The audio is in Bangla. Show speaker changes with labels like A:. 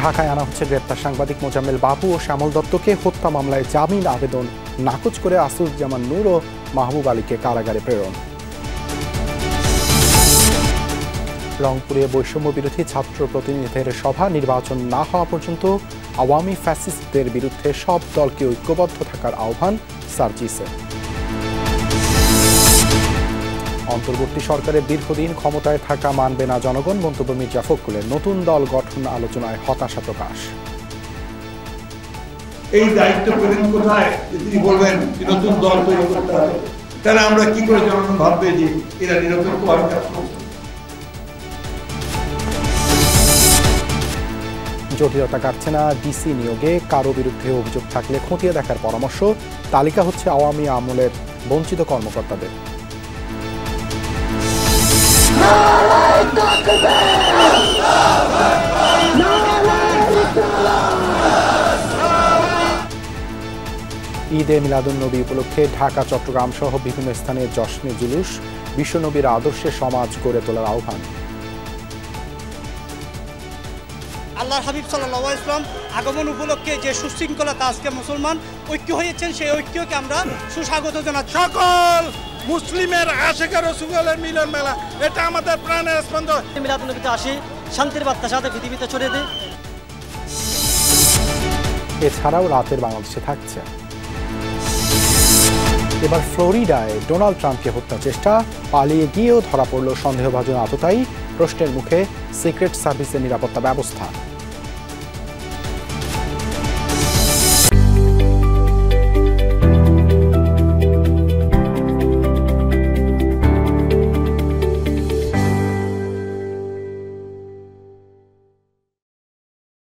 A: ঢাকায় আনা হচ্ছে গ্রেপ্তার সাংবাদিক মোজাম্মেল বাবু ও শ্যামল দত্তকে। হত্যা মামলায় জামিন আবেদন নাকচ করে আসুজ্জামান নূর ও মাহবুব আলীকে কারাগারে প্রেরণ। রংপুরে বৈষম্য বিরোধী ছাত্র প্রতিনিধিদের সভা। নির্বাচন না হওয়া পর্যন্ত আওয়ামী ফ্যাসিস্টদের বিরুদ্ধে সব দলকে ঐক্যবদ্ধ থাকার আহ্বান সার্জিসের। অন্তর্বর্তী সরকারের দীর্ঘদিন ক্ষমতায় থাকা মানবে না জনগণ, মন্তব্য মির্জা ফখরুলের। নতুন দল গঠন আলোচনায় হতাশা প্রকাশ।
B: এই দায়িত্ব পেলেন কোথায় তিনি বলবেন নতুন দল তৈরি করতে হবে, তাহলে আমরা কি করে জনগণ ভাববে যে এরা নিরপেক্ষভাবে কাজ করছে।
A: জটিলতা কাটছে না ডিসি নিয়োগে। কারো বিরুদ্ধে অভিযোগ থাকলে খতিয়ে দেখার পরামর্শ। তালিকা হচ্ছে আওয়ামী আমলের বঞ্চিত কর্মকর্তাদের। ঈদে মিলাদুন্নবী উপলক্ষে ঢাকা, চট্টগ্রাম সহ বিভিন্ন স্থানে জশ্নে জুলুস। বিশ্বনবীর আদর্শে সমাজ গড়ে তোলার আহ্বান।
C: আল্লাহর হাবিব সাল্লাল্লাহু আলাইহি ওয়াসাল্লাম আগমন উপলক্ষে যে সুশৃঙ্খলতা আজকে মুসলমান ঐক্য হয়েছেন, সেই ঐক্যকে আমরা সুস্বাগত জানাচ্ছি।
D: সকল মুসলিমের আশিক রাসূলের মিলন মেলা, এটা আমাদের প্রাণের স্পন্দন।
C: মিলাদুন্নবীতে আসি, শান্তির বার্তা সাথে পৃথিবীতে ছড়িয়ে দিই।
A: এছাড়াও রাতের বাংলাদেশে থাকছে এবার ফ্লোরিডায় ডোনাল্ড ট্রাম্পকে হত্যা চেষ্টা। পালিয়ে গিয়েও ধরা পড়ল সন্দেহভাজন আততায়ী। প্রশ্নের মুখে সিক্রেট সার্ভিসের নিরাপত্তা ব্যবস্থা।